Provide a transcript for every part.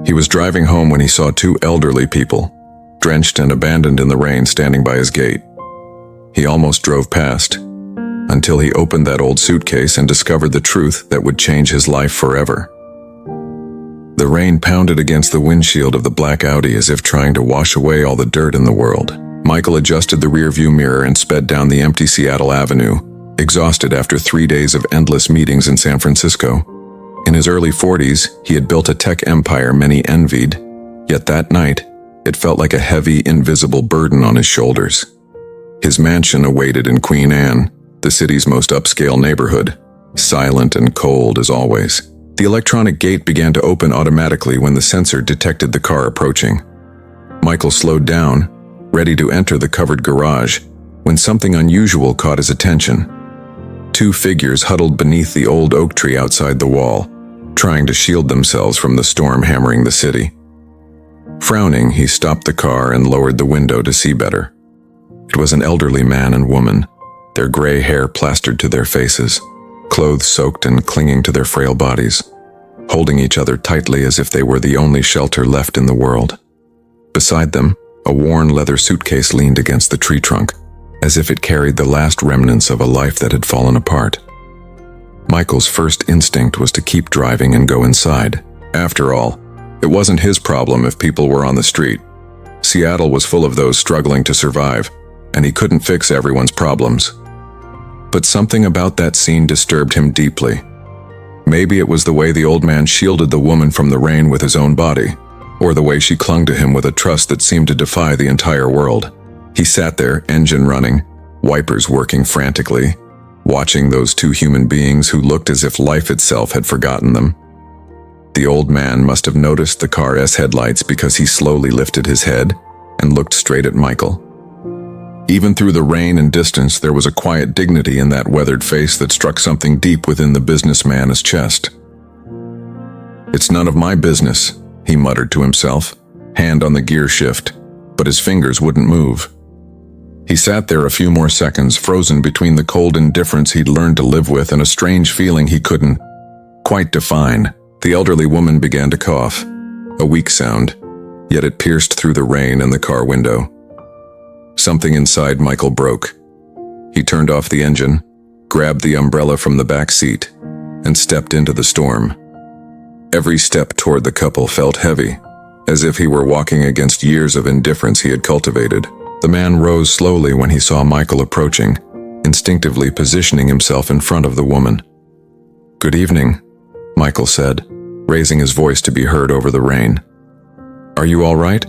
He was driving home when he saw two elderly people, drenched and abandoned in the rain, standing by his gate. He almost drove past, until he opened that old suitcase and discovered the truth that would change his life forever. The rain pounded against the windshield of the black Audi as if trying to wash away all the dirt in the world. Michael adjusted the rearview mirror and sped down the empty Seattle Avenue, exhausted after 3 days of endless meetings in San Francisco. In his early 40s, he had built a tech empire many envied, yet that night, it felt like a heavy, invisible burden on his shoulders. His mansion awaited in Queen Anne, the city's most upscale neighborhood, silent and cold as always. The electronic gate began to open automatically when the sensor detected the car approaching. Michael slowed down, ready to enter the covered garage, when something unusual caught his attention. Two figures huddled beneath the old oak tree outside the wall, trying to shield themselves from the storm hammering the city. Frowning, he stopped the car and lowered the window to see better. It was an elderly man and woman, their gray hair plastered to their faces, clothes soaked and clinging to their frail bodies, holding each other tightly as if they were the only shelter left in the world. Beside them, a worn leather suitcase leaned against the tree trunk, as if it carried the last remnants of a life that had fallen apart. Michael's first instinct was to keep driving and go inside. After all, it wasn't his problem if people were on the street. Seattle was full of those struggling to survive, and he couldn't fix everyone's problems. But something about that scene disturbed him deeply. Maybe it was the way the old man shielded the woman from the rain with his own body, or the way she clung to him with a trust that seemed to defy the entire world. He sat there, engine running, wipers working frantically, watching those two human beings who looked as if life itself had forgotten them. The old man must have noticed the car's headlights because he slowly lifted his head and looked straight at Michael. Even through the rain and distance, there was a quiet dignity in that weathered face that struck something deep within the businessman's chest. "It's none of my business," he muttered to himself, hand on the gear shift, but his fingers wouldn't move. He sat there a few more seconds, frozen between the cold indifference he'd learned to live with and a strange feeling he couldn't quite define. The elderly woman began to cough, a weak sound, yet it pierced through the rain and the car window. Something inside Michael broke. He turned off the engine, grabbed the umbrella from the back seat, and stepped into the storm. Every step toward the couple felt heavy, as if he were walking against years of indifference he had cultivated. The man rose slowly when he saw Michael approaching, instinctively positioning himself in front of the woman. "Good evening," Michael said, raising his voice to be heard over the rain. "Are you all right?"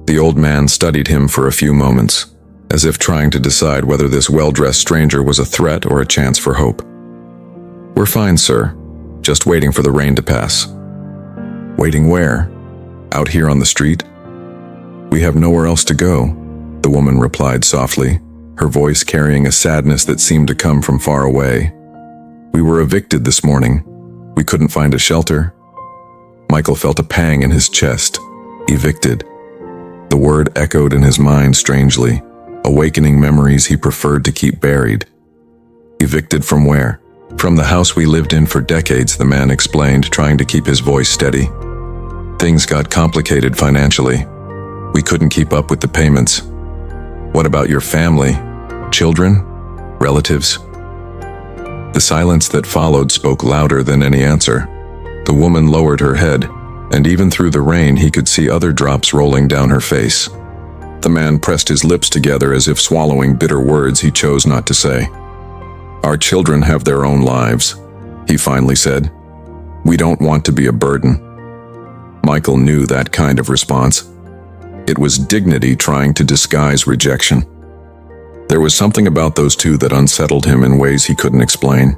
The old man studied him for a few moments, as if trying to decide whether this well-dressed stranger was a threat or a chance for hope. "We're fine, sir. Just waiting for the rain to pass." "Waiting where? Out here on the street?" "We have nowhere else to go," the woman replied softly, her voice carrying a sadness that seemed to come from far away. "We were evicted this morning. We couldn't find a shelter." Michael felt a pang in his chest. Evicted. The word echoed in his mind strangely, awakening memories he preferred to keep buried. "Evicted from where?" "From the house we lived in for decades," the man explained, trying to keep his voice steady. "Things got complicated financially. We couldn't keep up with the payments." "What about your family? Children? Relatives?" The silence that followed spoke louder than any answer. The woman lowered her head, and even through the rain he could see other drops rolling down her face. The man pressed his lips together as if swallowing bitter words he chose not to say. "Our children have their own lives," he finally said. "We don't want to be a burden." Michael knew that kind of response. It was dignity trying to disguise rejection. There was something about those two that unsettled him in ways he couldn't explain.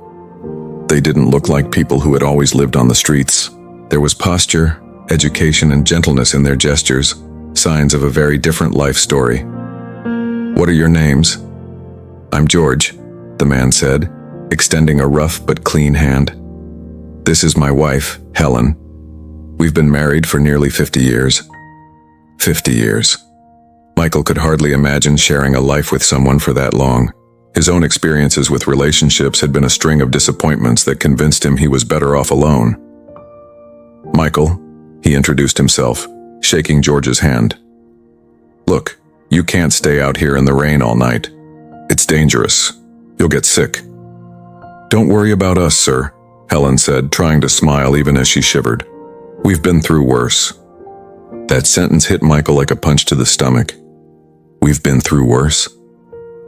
They didn't look like people who had always lived on the streets. There was posture, education, and gentleness in their gestures, signs of a very different life story. "What are your names?" "I'm George," the man said, extending a rough but clean hand. "This is my wife, Helen. We've been married for nearly 50 years. 50 years. Michael could hardly imagine sharing a life with someone for that long. His own experiences with relationships had been a string of disappointments that convinced him he was better off alone. "Michael, he introduced himself, shaking George's hand. "Look, you can't stay out here in the rain all night. It's dangerous. You'll get sick." "Don't worry about us, sir," Helen said, trying to smile even as she shivered. "We've been through worse." That sentence hit Michael like a punch to the stomach. We've been through worse?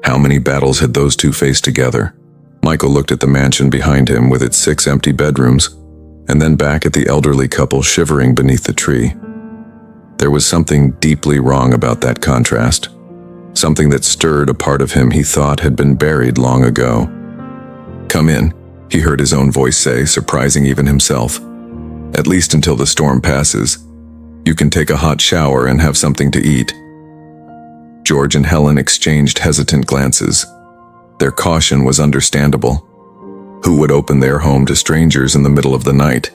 How many battles had those two faced together? Michael looked at the mansion behind him with its 6 empty bedrooms, and then back at the elderly couple shivering beneath the tree. There was something deeply wrong about that contrast, something that stirred a part of him he thought had been buried long ago. "Come in," he heard his own voice say, surprising even himself. "At least until the storm passes. You can take a hot shower and have something to eat." George and Helen exchanged hesitant glances. Their caution was understandable. Who would open their home to strangers in the middle of the night?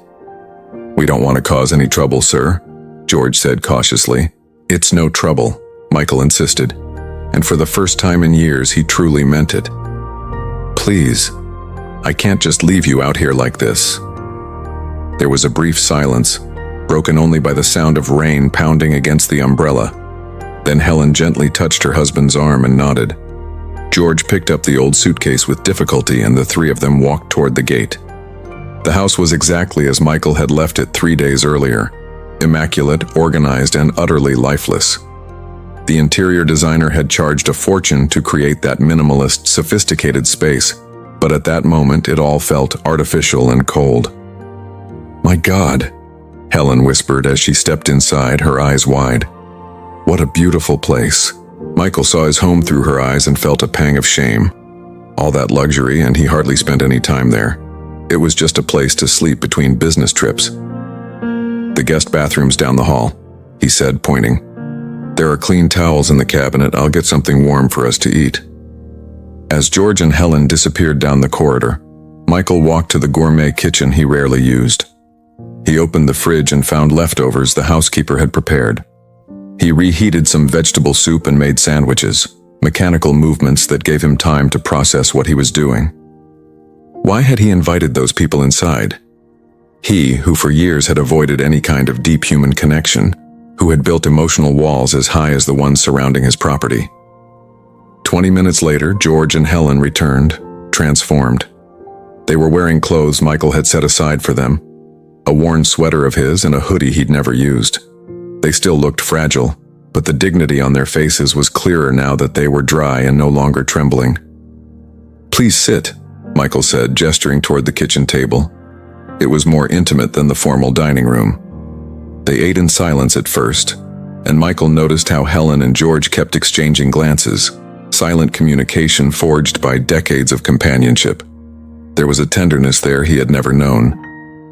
"We don't want to cause any trouble, sir," George said cautiously. "It's no trouble," Michael insisted, and for the first time in years he truly meant it. "Please, I can't just leave you out here like this." There was a brief silence, broken only by the sound of rain pounding against the umbrella. Then Helen gently touched her husband's arm and nodded. George picked up the old suitcase with difficulty, and the three of them walked toward the gate. The house was exactly as Michael had left it 3 days earlier, immaculate, organized, and utterly lifeless. The interior designer had charged a fortune to create that minimalist, sophisticated space, but at that moment it all felt artificial and cold. "My God," Helen whispered as she stepped inside, her eyes wide. "What a beautiful place." Michael saw his home through her eyes and felt a pang of shame. All that luxury, and he hardly spent any time there. It was just a place to sleep between business trips. "The guest bathroom's down the hall," he said, pointing. "There are clean towels in the cabinet. I'll get something warm for us to eat." As George and Helen disappeared down the corridor, Michael walked to the gourmet kitchen he rarely used. He opened the fridge and found leftovers the housekeeper had prepared. He reheated some vegetable soup and made sandwiches, mechanical movements that gave him time to process what he was doing. Why had he invited those people inside? He, who for years had avoided any kind of deep human connection, who had built emotional walls as high as the ones surrounding his property. 20 minutes later, George and Helen returned, transformed. They were wearing clothes Michael had set aside for them, a worn sweater of his and a hoodie he'd never used. They still looked fragile, but the dignity on their faces was clearer now that they were dry and no longer trembling. "Please sit," Michael said, gesturing toward the kitchen table. It was more intimate than the formal dining room. They ate in silence at first, and Michael noticed how Helen and George kept exchanging glances, silent communication forged by decades of companionship. There was a tenderness there he had never known,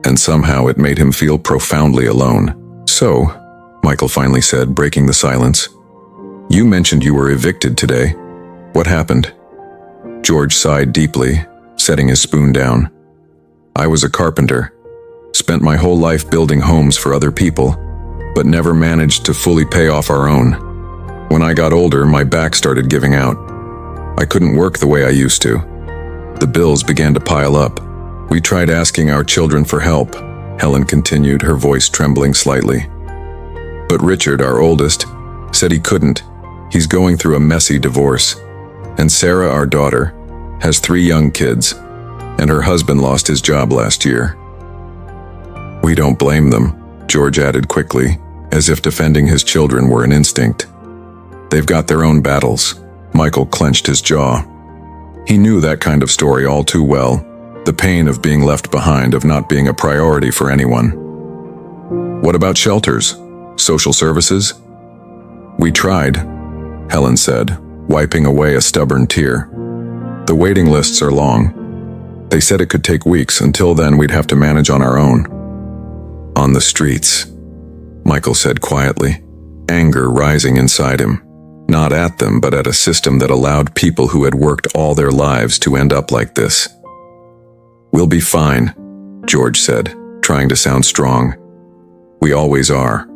and somehow it made him feel profoundly alone. "So," Michael finally said, breaking the silence, "you mentioned you were evicted today. What happened?" George sighed deeply, setting his spoon down. "I was a carpenter, spent my whole life building homes for other people, but never managed to fully pay off our own. When I got older, my back started giving out. I couldn't work the way I used to. The bills began to pile up. We tried asking our children for help," Helen continued, her voice trembling slightly. "But Richard, our oldest, said he couldn't. He's going through a messy divorce. And Sarah, our daughter, has 3 young kids, and her husband lost his job last year." "We don't blame them," George added quickly, as if defending his children were an instinct. "They've got their own battles." Michael clenched his jaw. He knew that kind of story all too well, the pain of being left behind, of not being a priority for anyone. "What about shelters? Social services?" "We tried," Helen said, wiping away a stubborn tear. "The waiting lists are long. They said it could take weeks. Until then, we'd have to manage on our own." "On the streets," Michael said quietly, anger rising inside him. Not at them, but at a system that allowed people who had worked all their lives to end up like this. "We'll be fine," George said, trying to sound strong. "We always are."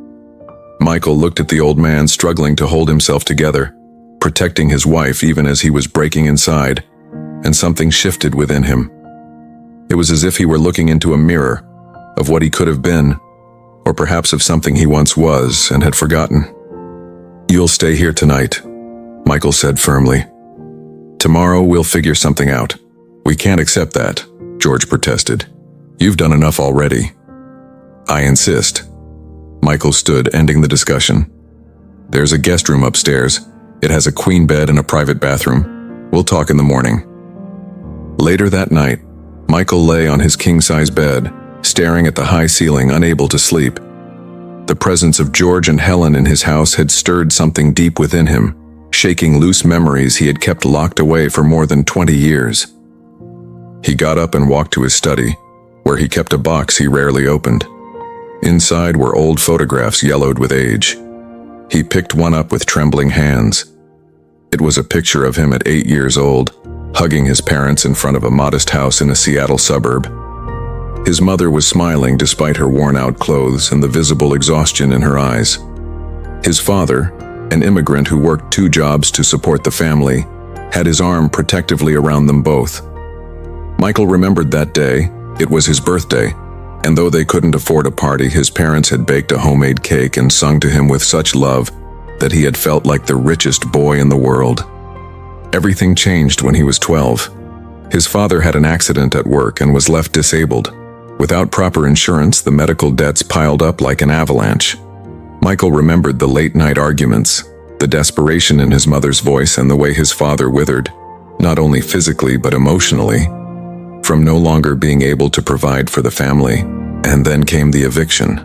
Michael looked at the old man, struggling to hold himself together, protecting his wife even as he was breaking inside, and something shifted within him. It was as if he were looking into a mirror of what he could have been, or perhaps of something he once was and had forgotten. "You'll stay here tonight," Michael said firmly. "Tomorrow we'll figure something out." "We can't accept that," George protested. "You've done enough already." "I insist." Michael stood, ending the discussion. "There's a guest room upstairs. It has a queen bed and a private bathroom. We'll talk in the morning." Later that night, Michael lay on his king-size bed, staring at the high ceiling, unable to sleep. The presence of George and Helen in his house had stirred something deep within him, shaking loose memories he had kept locked away for more than 20 years. He got up and walked to his study, where he kept a box he rarely opened. Inside were old photographs yellowed with age. He picked one up with trembling hands. It was a picture of him at 8 years old, hugging his parents in front of a modest house in a Seattle suburb. His mother was smiling despite her worn-out clothes and the visible exhaustion in her eyes. His father, an immigrant who worked 2 jobs to support the family, had his arm protectively around them both. Michael remembered that day. It was his birthday, and though they couldn't afford a party, his parents had baked a homemade cake and sung to him with such love that he had felt like the richest boy in the world. Everything changed when he was 12. His father had an accident at work and was left disabled. Without proper insurance, the medical debts piled up like an avalanche. Michael remembered the late-night arguments, the desperation in his mother's voice, and the way his father withered, not only physically but emotionally, from no longer being able to provide for the family. And then came the eviction.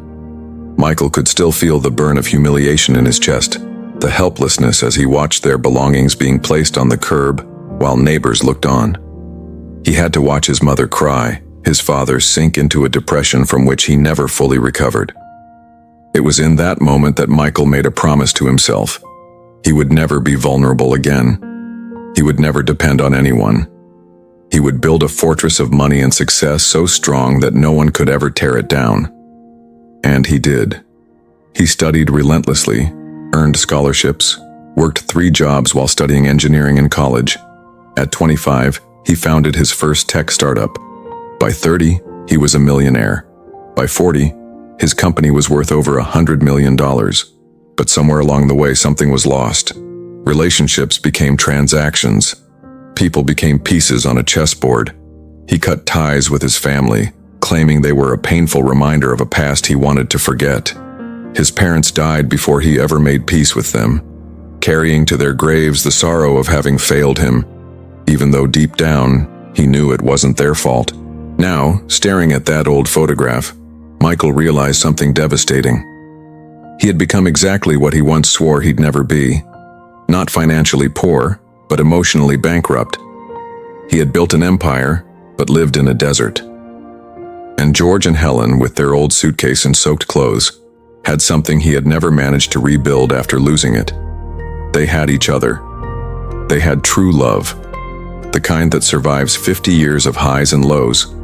Michael could still feel the burn of humiliation in his chest, the helplessness as he watched their belongings being placed on the curb while neighbors looked on. He had to watch his mother cry, his father sink into a depression from which he never fully recovered. It was in that moment that Michael made a promise to himself. He would never be vulnerable again. He would never depend on anyone. He would build a fortress of money and success so strong that no one could ever tear it down. And he did. He studied relentlessly, earned scholarships, worked 3 jobs while studying engineering in college. At 25, he founded his first tech startup. By 30, he was a millionaire. By 40, his company was worth over $100 million. But somewhere along the way, something was lost. Relationships became transactions. People became pieces on a chessboard. He cut ties with his family, claiming they were a painful reminder of a past he wanted to forget. His parents died before he ever made peace with them, carrying to their graves the sorrow of having failed him, even though deep down, he knew it wasn't their fault. Now, staring at that old photograph, Michael realized something devastating. He had become exactly what he once swore he'd never be. Not financially poor, but emotionally bankrupt. He had built an empire, but lived in a desert. And George and Helen, with their old suitcase and soaked clothes, had something he had never managed to rebuild after losing it. They had each other. They had true love, the kind that survives 50 years of highs and lows,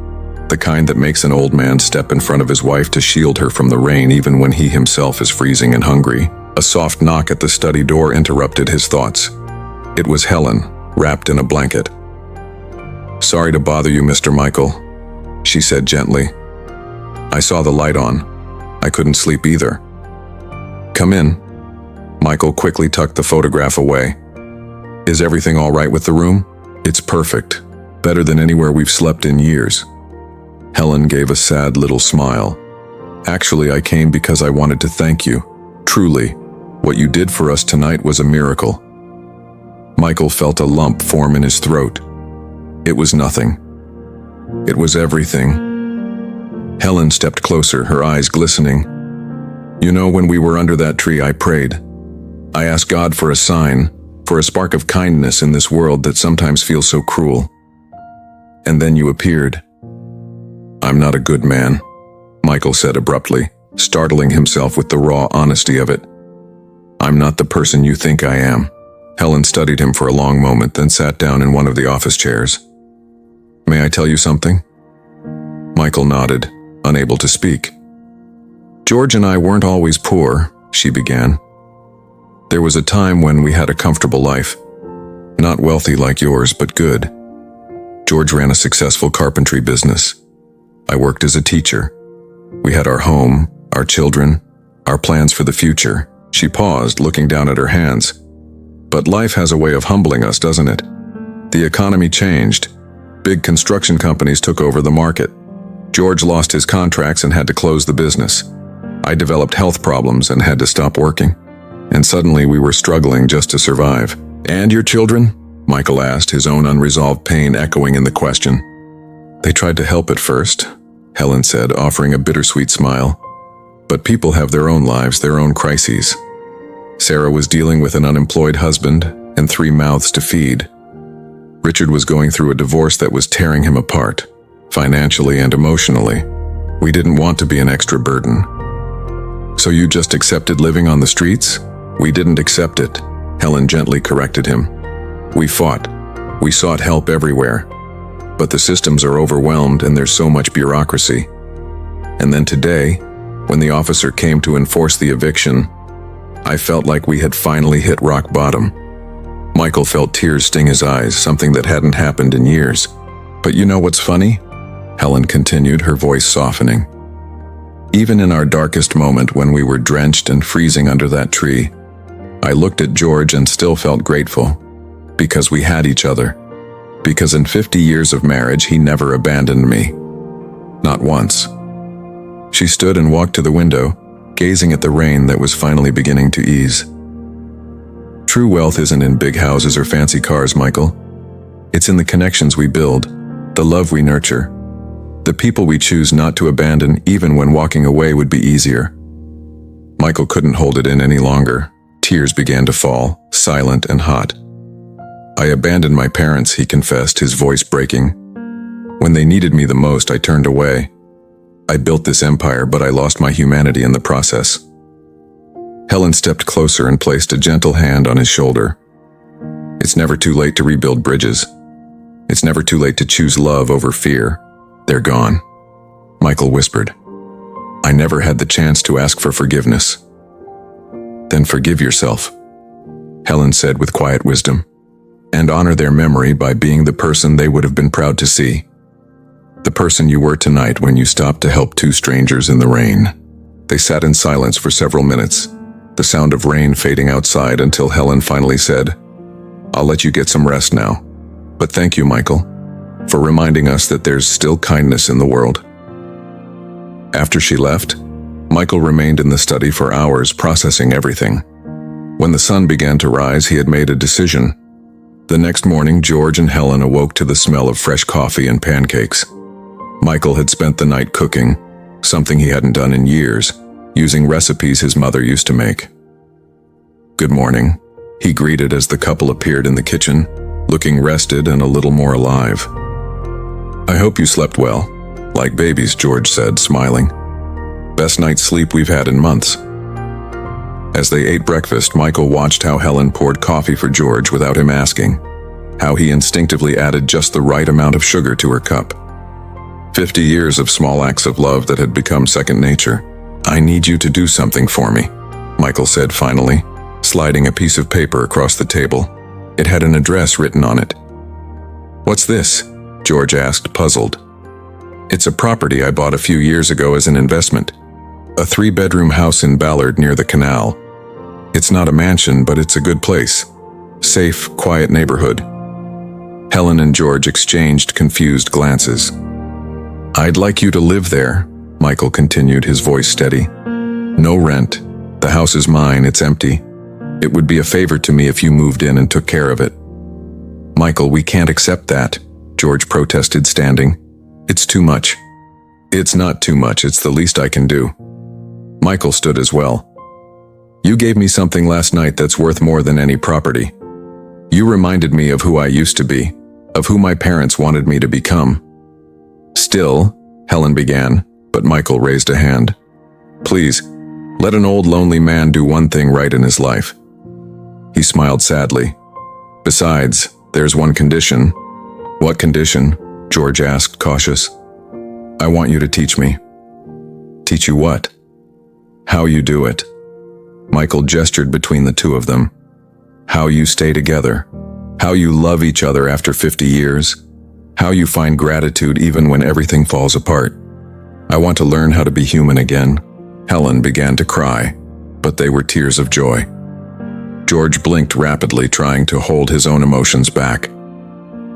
the kind that makes an old man step in front of his wife to shield her from the rain even when he himself is freezing and hungry. A soft knock at the study door interrupted his thoughts. It was Helen, wrapped in a blanket. "Sorry to bother you, Mr. Michael," she said gently. "I saw the light on. I couldn't sleep either." "Come in." Michael quickly tucked the photograph away. "Is everything all right with the room?" "It's perfect. Better than anywhere we've slept in years." Helen gave a sad little smile. "Actually, I came because I wanted to thank you. Truly, what you did for us tonight was a miracle." Michael felt a lump form in his throat. It was nothing. It was everything. Helen stepped closer, her eyes glistening. "You know, when we were under that tree, I prayed. I asked God for a sign, for a spark of kindness in this world that sometimes feels so cruel. And then you appeared." "I'm not a good man," Michael said abruptly, startling himself with the raw honesty of it. "I'm not the person you think I am." Helen studied him for a long moment, then sat down in one of the office chairs. "May I tell you something?" Michael nodded, unable to speak. "George and I weren't always poor," she began. "There was a time when we had a comfortable life. Not wealthy like yours, but good. George ran a successful carpentry business. I worked as a teacher. We had our home, our children, our plans for the future. She paused, looking down at her hands. But life has a way of humbling us, doesn't it? The economy changed. Big construction companies took over the market. George lost his contracts and had to close the business. I developed health problems and had to stop working. And suddenly we were struggling just to survive. And your children? Michael asked, his own unresolved pain echoing in the question. They tried to help at first, Helen said, offering a bittersweet smile. But people have their own lives, their own crises. Sarah was dealing with an unemployed husband and 3 mouths to feed. Richard was going through a divorce that was tearing him apart, financially and emotionally. We didn't want to be an extra burden. So you just accepted living on the streets? We didn't accept it, Helen gently corrected him. We fought. We sought help everywhere. But the systems are overwhelmed and there's so much bureaucracy. And then today, when the officer came to enforce the eviction, I felt like we had finally hit rock bottom. Michael felt tears sting his eyes, something that hadn't happened in years. But you know what's funny? Helen continued, her voice softening. Even in our darkest moment when we were drenched and freezing under that tree, I looked at George and still felt grateful. Because we had each other. Because in 50 years of marriage, he never abandoned me. Not once. She stood and walked to the window, gazing at the rain that was finally beginning to ease. True wealth isn't in big houses or fancy cars, Michael. It's in the connections we build, the love we nurture, the people we choose not to abandon even when walking away would be easier. Michael couldn't hold it in any longer. Tears began to fall, silent and hot. I abandoned my parents, he confessed, his voice breaking. When they needed me the most, I turned away. I built this empire, but I lost my humanity in the process. Helen stepped closer and placed a gentle hand on his shoulder. It's never too late to rebuild bridges. It's never too late to choose love over fear. They're gone. Michael whispered. I never had the chance to ask for forgiveness. Then forgive yourself, Helen said with quiet wisdom, and honor their memory by being the person they would have been proud to see. The person you were tonight when you stopped to help 2 strangers in the rain. They sat in silence for several minutes, the sound of rain fading outside until Helen finally said, I'll let you get some rest now. But thank you, Michael, for reminding us that there's still kindness in the world. After she left, Michael remained in the study for hours, processing everything. When the sun began to rise, he had made a decision. The next morning, George and Helen awoke to the smell of fresh coffee and pancakes. Michael had spent the night cooking, something he hadn't done in years, using recipes his mother used to make. Good morning, he greeted as the couple appeared in the kitchen, looking rested and a little more alive. I hope you slept well, like babies, George said, smiling. Best night's sleep we've had in months. As they ate breakfast, Michael watched how Helen poured coffee for George without him asking, how he instinctively added just the right amount of sugar to her cup. 50 years of small acts of love that had become second nature. I need you to do something for me, Michael said finally, sliding a piece of paper across the table. It had an address written on it. What's this? George asked, puzzled. It's a property I bought a few years ago as an investment. A 3-bedroom house in Ballard near the canal. It's not a mansion, but it's a good place. Safe, quiet neighborhood. Helen and George exchanged confused glances. I'd like you to live there, Michael continued, his voice steady. No rent. The house is mine, it's empty. It would be a favor to me if you moved in and took care of it. Michael, we can't accept that, George protested, standing. It's too much. It's not too much, it's the least I can do. Michael stood as well. You gave me something last night that's worth more than any property. You reminded me of who I used to be, of who my parents wanted me to become. Still, Helen began, but Michael raised a hand. Please, let an old lonely man do one thing right in his life. He smiled sadly. Besides, there's one condition. What condition? George asked, cautious. I want you to teach me. Teach you what? How you do it. Michael gestured between the two of them. How you stay together. How you love each other after 50 years. How you find gratitude even when everything falls apart. I want to learn how to be human again. Helen began to cry, but they were tears of joy. George blinked rapidly, trying to hold his own emotions back.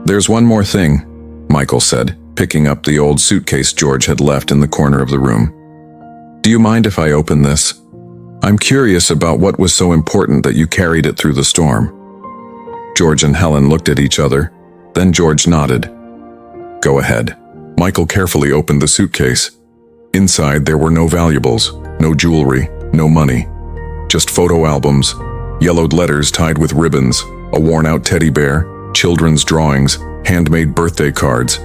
"There's one more thing," Michael said, picking up the old suitcase George had left in the corner of the room. "Do you mind if I open this? I'm curious about what was so important that you carried it through the storm." George and Helen looked at each other, then George nodded. "Go ahead." Michael carefully opened the suitcase. Inside there were no valuables, no jewelry, no money. Just photo albums, yellowed letters tied with ribbons, a worn-out teddy bear, children's drawings, handmade birthday cards.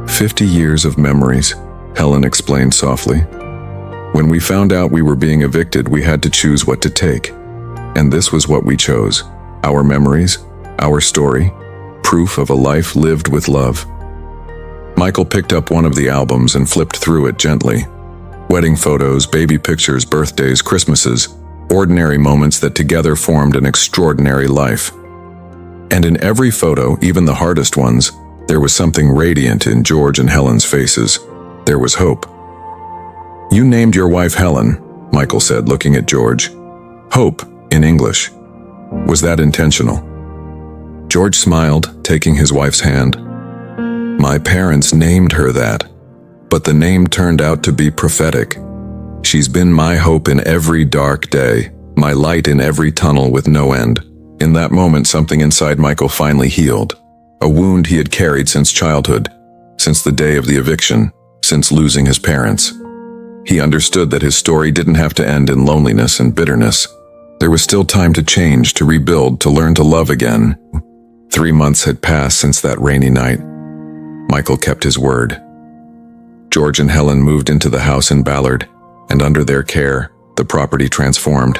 50 years of memories, Helen explained softly. "When we found out we were being evicted, we had to choose what to take. And this was what we chose. Our memories, our story, proof of a life lived with love." Michael picked up one of the albums and flipped through it gently. Wedding photos, baby pictures, birthdays, Christmases, ordinary moments that together formed an extraordinary life. And in every photo, even the hardest ones, there was something radiant in George and Helen's faces. There was hope. "You named your wife Helen," Michael said, looking at George. "Hope, in English. Was that intentional?" George smiled, taking his wife's hand. "My parents named her that, but the name turned out to be prophetic. She's been my hope in every dark day, my light in every tunnel with no end." In that moment, something inside Michael finally healed. A wound he had carried since childhood, since the day of the eviction, since losing his parents. He understood that his story didn't have to end in loneliness and bitterness. There was still time to change, to rebuild, to learn to love again. 3 months had passed since that rainy night. Michael kept his word. George and Helen moved into the house in Ballard, and under their care, the property transformed.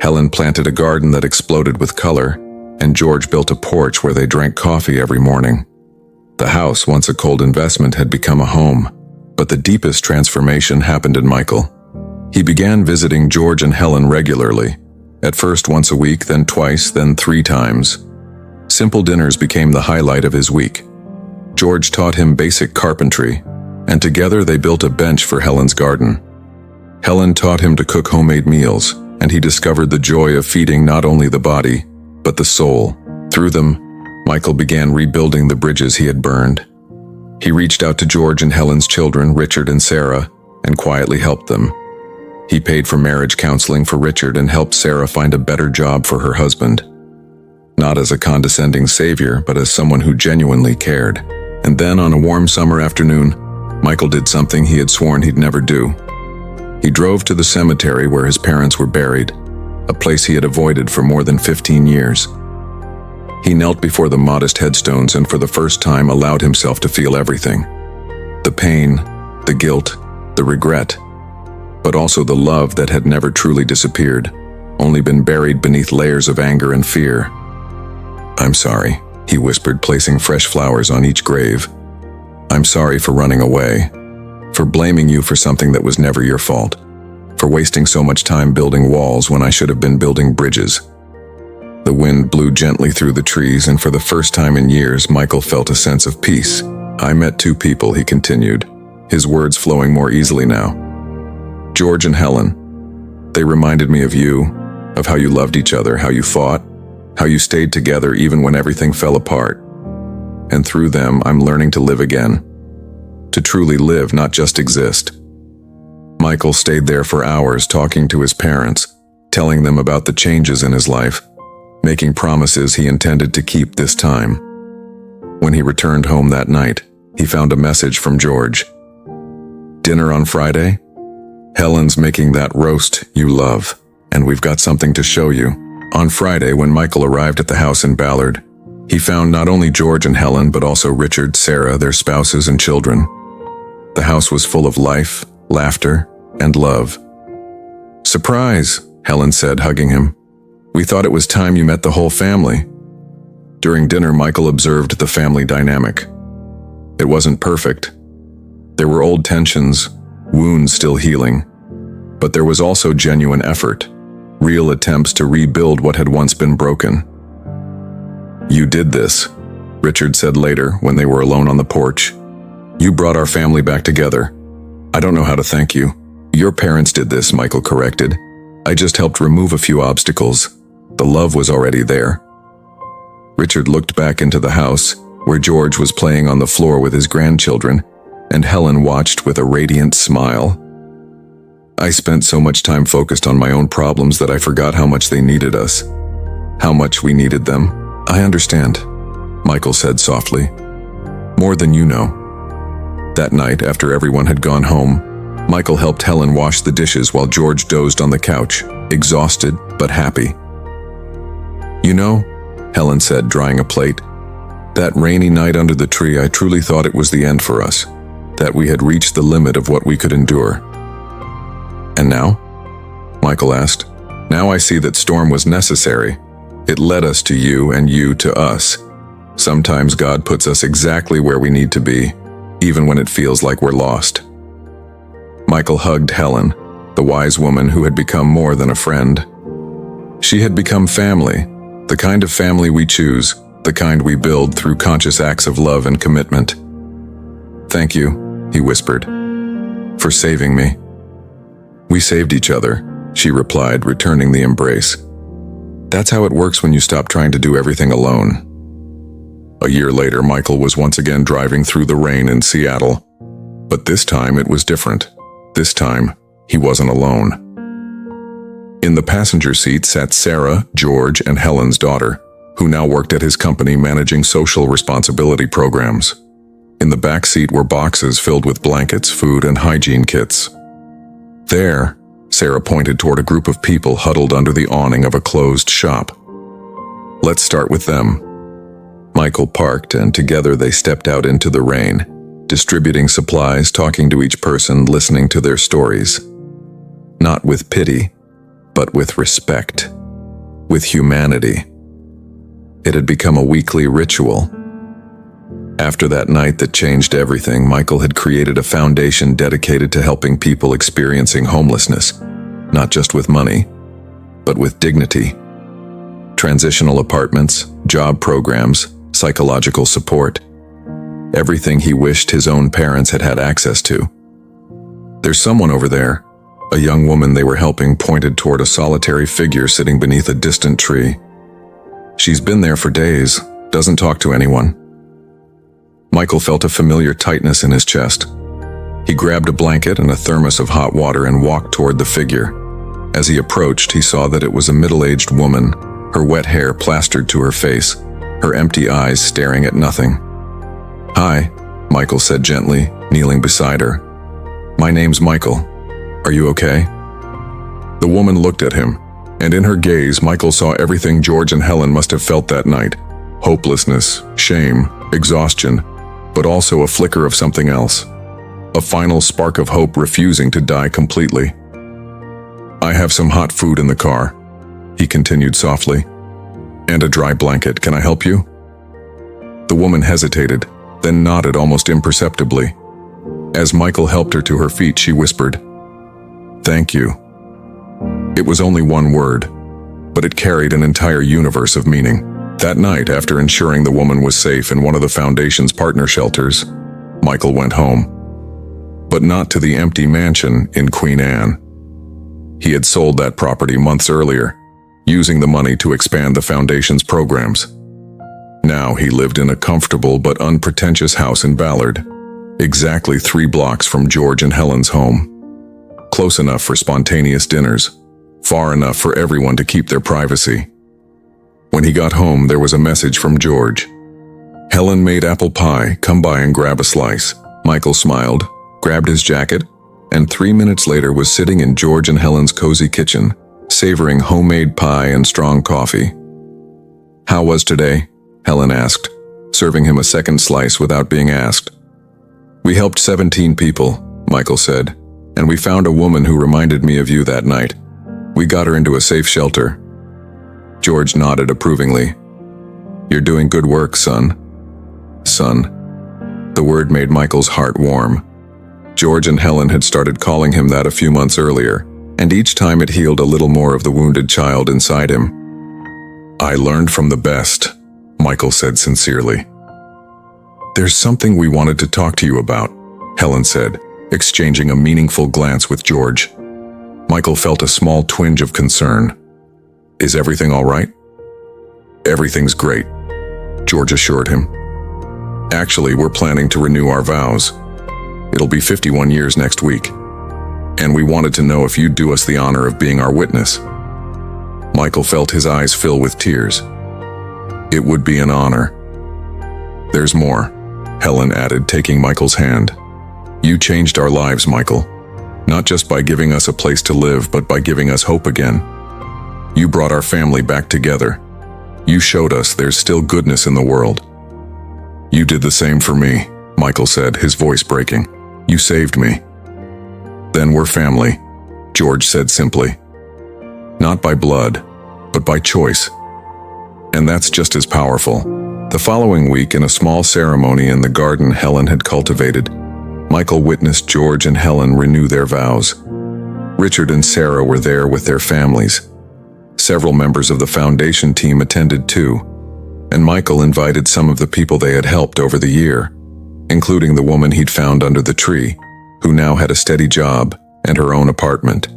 Helen planted a garden that exploded with color, and George built a porch where they drank coffee every morning. The house, once a cold investment, had become a home, but the deepest transformation happened in Michael. He began visiting George and Helen regularly, at first once a week, then twice, then 3 times. Simple dinners became the highlight of his week. George taught him basic carpentry, and together they built a bench for Helen's garden. Helen taught him to cook homemade meals, and he discovered the joy of feeding not only the body, but the soul. Through them, Michael began rebuilding the bridges he had burned. He reached out to George and Helen's children, Richard and Sarah, and quietly helped them. He paid for marriage counseling for Richard and helped Sarah find a better job for her husband. Not as a condescending savior, but as someone who genuinely cared. And then, on a warm summer afternoon, Michael did something he had sworn he'd never do. He drove to the cemetery where his parents were buried, a place he had avoided for more than 15 years. He knelt before the modest headstones and for the first time allowed himself to feel everything. The pain, the guilt, the regret, but also the love that had never truly disappeared, only been buried beneath layers of anger and fear. "I'm sorry," he whispered, placing fresh flowers on each grave. "I'm sorry for running away, for blaming you for something that was never your fault, for wasting so much time building walls when I should have been building bridges." The wind blew gently through the trees, and for the first time in years, Michael felt a sense of peace. "I met 2 people," he continued, his words flowing more easily now. "George and Helen. They reminded me of you, of how you loved each other, how you fought, how you stayed together even when everything fell apart. And through them, I'm learning to live again. To truly live, not just exist." Michael stayed there for hours talking to his parents, telling them about the changes in his life, making promises he intended to keep this time. When he returned home that night, he found a message from George. "Dinner on Friday? Helen's making that roast you love, and we've got something to show you." On Friday, when Michael arrived at the house in Ballard, he found not only George and Helen, but also Richard, Sarah, their spouses and children. The house was full of life, laughter, and love. "Surprise," Helen said, hugging him. "We thought it was time you met the whole family." During dinner, Michael observed the family dynamic. It wasn't perfect. There were old tensions, wounds still healing, but there was also genuine effort, real attempts to rebuild what had once been broken. "You did this," Richard said later when they were alone on the porch. "You brought our family back together. I don't know how to thank you. Your parents did this, Michael corrected. I just helped remove a few obstacles. The love was already there. Richard looked back into the house, where George was playing on the floor with his grandchildren, and Helen watched with a radiant smile. I spent so much time focused on my own problems that I forgot how much they needed us. How much we needed them. I understand, Michael said softly. More than you know. That night, after everyone had gone home, Michael helped Helen wash the dishes while George dozed on the couch, exhausted but happy. You know, Helen said, drying a plate, that rainy night under the tree, I truly thought it was the end for us, that we had reached the limit of what we could endure. And now? Michael asked. Now I see that storm was necessary. It led us to you and you to us. Sometimes God puts us exactly where we need to be, even when it feels like we're lost. Michael hugged Helen, the wise woman who had become more than a friend. She had become family, the kind of family we choose, the kind we build through conscious acts of love and commitment. Thank you, he whispered, for saving me. We saved each other, she replied, returning the embrace. That's how it works when you stop trying to do everything alone. A year later, Michael was once again driving through the rain in Seattle. But this time it was different. This time, he wasn't alone. In the passenger seat sat Sarah, George, and Helen's daughter, who now worked at his company managing social responsibility programs. In the back seat were boxes filled with blankets, food, and hygiene kits. There, Sarah pointed toward a group of people huddled under the awning of a closed shop. Let's start with them. Michael parked, and together they stepped out into the rain, distributing supplies, talking to each person, listening to their stories. Not with pity, but with respect, with humanity. It had become a weekly ritual. After that night that changed everything, Michael had created a foundation dedicated to helping people experiencing homelessness, not just with money, but with dignity. Transitional apartments, job programs, psychological support. Everything he wished his own parents had had access to. There's someone over there. A young woman they were helping pointed toward a solitary figure sitting beneath a distant tree. She's been there for days, doesn't talk to anyone. Michael felt a familiar tightness in his chest. He grabbed a blanket and a thermos of hot water and walked toward the figure. As he approached, he saw that it was a middle-aged woman, her wet hair plastered to her face, her empty eyes staring at nothing. Hi, Michael said gently, kneeling beside her. My name's Michael. Are you okay? The woman looked at him, and in her gaze, Michael saw everything George and Helen must have felt that night. Hopelessness, shame, exhaustion, but also a flicker of something else. A final spark of hope refusing to die completely. I have some hot food in the car, he continued softly. And a dry blanket. Can I help you? The woman hesitated, then nodded almost imperceptibly. As Michael helped her to her feet, she whispered, Thank you. It was only one word, but it carried an entire universe of meaning. That night, after ensuring the woman was safe in one of the Foundation's partner shelters, Michael went home. But not to the empty mansion in Queen Anne. He had sold that property months earlier, using the money to expand the Foundation's programs. Now he lived in a comfortable but unpretentious house in Ballard, exactly 3 blocks from George and Helen's home. Close enough for spontaneous dinners, far enough for everyone to keep their privacy. When he got home, there was a message from George. Helen made apple pie, come by and grab a slice. Michael smiled, grabbed his jacket, and 3 minutes later was sitting in George and Helen's cozy kitchen, savoring homemade pie and strong coffee. How was today? Helen asked, serving him a second slice without being asked. We helped 17 people, Michael said, and we found a woman who reminded me of you that night. We got her into a safe shelter. George nodded approvingly. You're doing good work, son. Son. The word made Michael's heart warm. George and Helen had started calling him that a few months earlier, and each time it healed a little more of the wounded child inside him. I learned from the best, Michael said sincerely. There's something we wanted to talk to you about, Helen said, exchanging a meaningful glance with George. Michael felt a small twinge of concern. "Is everything all right?" "Everything's great," George assured him. "Actually, we're planning to renew our vows. It'll be 51 years next week. And we wanted to know if you'd do us the honor of being our witness." Michael felt his eyes fill with tears. "It would be an honor." "There's more," Helen added, taking Michael's hand. "You changed our lives, Michael. Not just by giving us a place to live, but by giving us hope again. You brought our family back together. You showed us there's still goodness in the world." "You did the same for me," Michael said, his voice breaking. "You saved me." "Then we're family," George said simply. "Not by blood, but by choice. And that's just as powerful." The following week, in a small ceremony in the garden Helen had cultivated, Michael witnessed George and Helen renew their vows. Richard and Sarah were there with their families. Several members of the foundation team attended too, and Michael invited some of the people they had helped over the year, including the woman he'd found under the tree, who now had a steady job and her own apartment.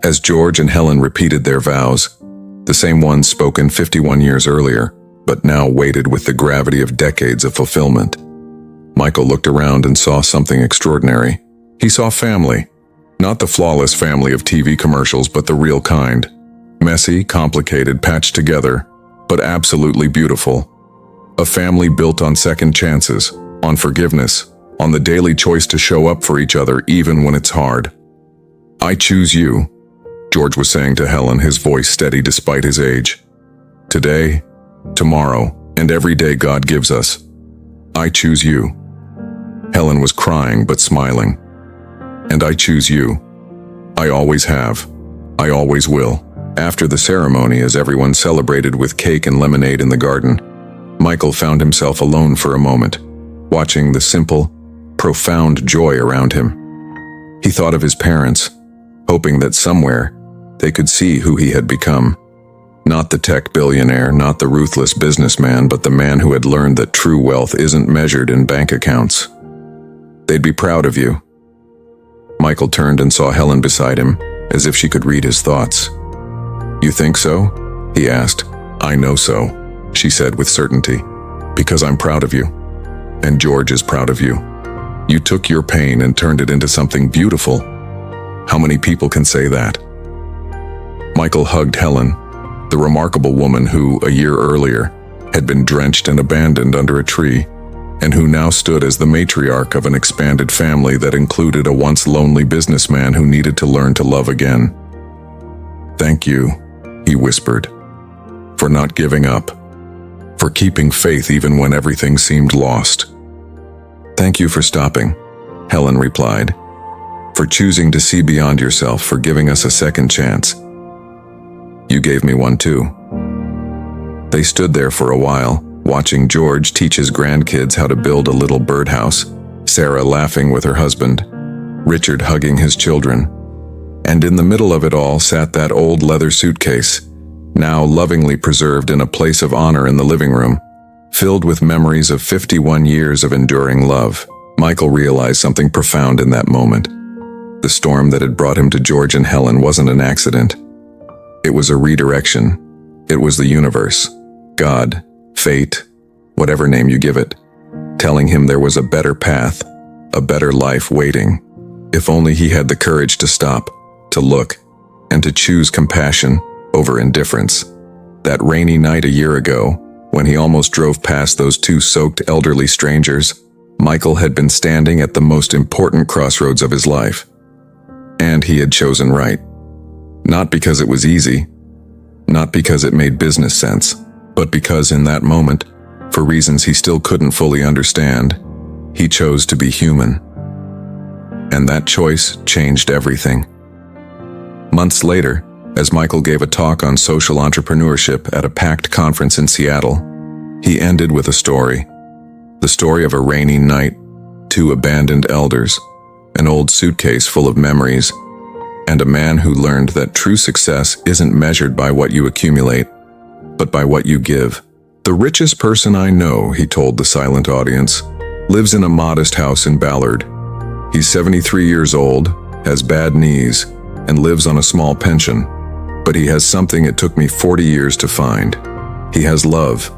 As George and Helen repeated their vows, the same ones spoken 51 years earlier, but now weighted with the gravity of decades of fulfillment, Michael looked around and saw something extraordinary. He saw family. Not the flawless family of TV commercials, but the real kind. Messy, complicated, patched together, but absolutely beautiful. A family built on second chances, on forgiveness, on the daily choice to show up for each other even when it's hard. "I choose you," George was saying to Helen, his voice steady despite his age. "Today, tomorrow, and every day God gives us. I choose you." Helen was crying but smiling. "And I choose you. I always have. I always will." After the ceremony, as everyone celebrated with cake and lemonade in the garden, Michael found himself alone for a moment, watching the simple, profound joy around him. He thought of his parents, hoping that somewhere they could see who he had become. Not the tech billionaire, not the ruthless businessman, but the man who had learned that true wealth isn't measured in bank accounts. "They'd be proud of you." Michael turned and saw Helen beside him, as if she could read his thoughts. "You think so?" he asked. "I know so," she said with certainty, "because I'm proud of you. And George is proud of you. You took your pain and turned it into something beautiful. How many people can say that?" Michael hugged Helen, the remarkable woman who, a year earlier, had been drenched and abandoned under a tree, and who now stood as the matriarch of an expanded family that included a once lonely businessman who needed to learn to love again. "Thank you," he whispered, "for not giving up, for keeping faith even when everything seemed lost." "Thank you for stopping," Helen replied, "for choosing to see beyond yourself, for giving us a second chance. You gave me one too." They stood there for a while, watching George teach his grandkids how to build a little birdhouse, Sarah laughing with her husband, Richard hugging his children. And in the middle of it all sat that old leather suitcase, now lovingly preserved in a place of honor in the living room, filled with memories of 51 years of enduring love. Michael realized something profound in that moment. The storm that had brought him to George and Helen wasn't an accident. It was a redirection. It was the universe, God, fate, whatever name you give it, telling him there was a better path, a better life waiting, if only he had the courage to stop, to look, and to choose compassion over indifference. That rainy night a year ago, when he almost drove past those two soaked elderly strangers, Michael had been standing at the most important crossroads of his life. And he had chosen right. Not because it was easy, not because it made business sense, but because in that moment, for reasons he still couldn't fully understand, he chose to be human. And that choice changed everything. Months later, as Michael gave a talk on social entrepreneurship at a packed conference in Seattle, he ended with a story. The story of a rainy night, two abandoned elders, an old suitcase full of memories, and a man who learned that true success isn't measured by what you accumulate, but by what you give. "The richest person I know," he told the silent audience, "lives in a modest house in Ballard. He He's 73 years old, has bad knees, and lives on a small pension. But he has something it took me 40 years to find. He has love,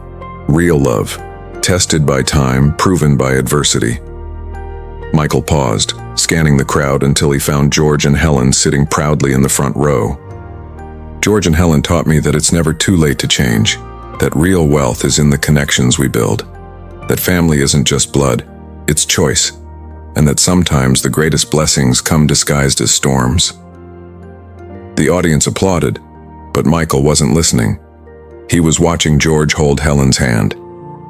real love, tested by time, proven by adversity. Michael paused, scanning the crowd until he found George and Helen sitting proudly in the front row. George and Helen taught me that it's never too late to change, that real wealth is in the connections we build, that family isn't just blood, it's choice, and that sometimes the greatest blessings come disguised as storms. The audience applauded, but Michael wasn't listening. He was watching George hold Helen's hand,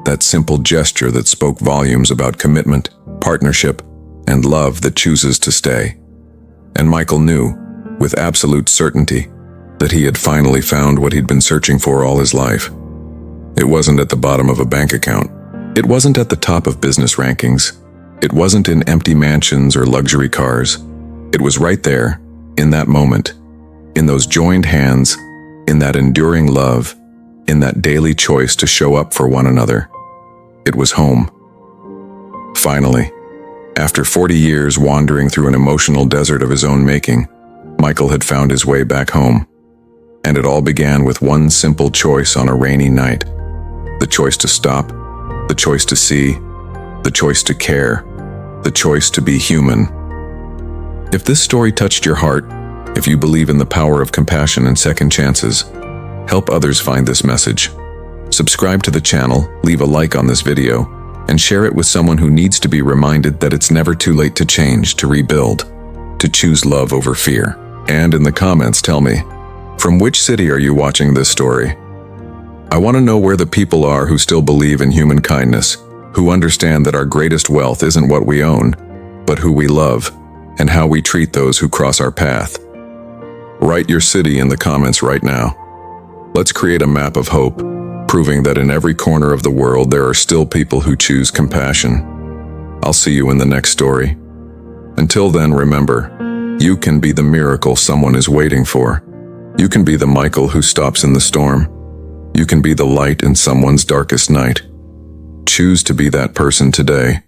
that simple gesture that spoke volumes about commitment, partnership, and love that chooses to stay. And Michael knew, with absolute certainty, that he had finally found what he'd been searching for all his life. It wasn't at the bottom of a bank account. It wasn't at the top of business rankings. It wasn't in empty mansions or luxury cars. It was right there, in that moment, in those joined hands, in that enduring love, in that daily choice to show up for one another. It was home. Finally, after 40 years wandering through an emotional desert of his own making, Michael had found his way back home. And it all began with one simple choice on a rainy night. The choice to stop, the choice to see, the choice to care, the choice to be human. If this story touched your heart, if you believe in the power of compassion and second chances, help others find this message. Subscribe to the channel, leave a like on this video, and share it with someone who needs to be reminded that it's never too late to change, to rebuild, to choose love over fear. And in the comments, tell me, from which city are you watching this story? I want to know where the people are who still believe in human kindness, who understand that our greatest wealth isn't what we own, but who we love, and how we treat those who cross our path. Write your city in the comments right now. Let's create a map of hope, proving that in every corner of the world there are still people who choose compassion. I'll see you in the next story. Until then, remember, you can be the miracle someone is waiting for. You can be the Michael who stops in the storm. You can be the light in someone's darkest night. Choose to be that person today.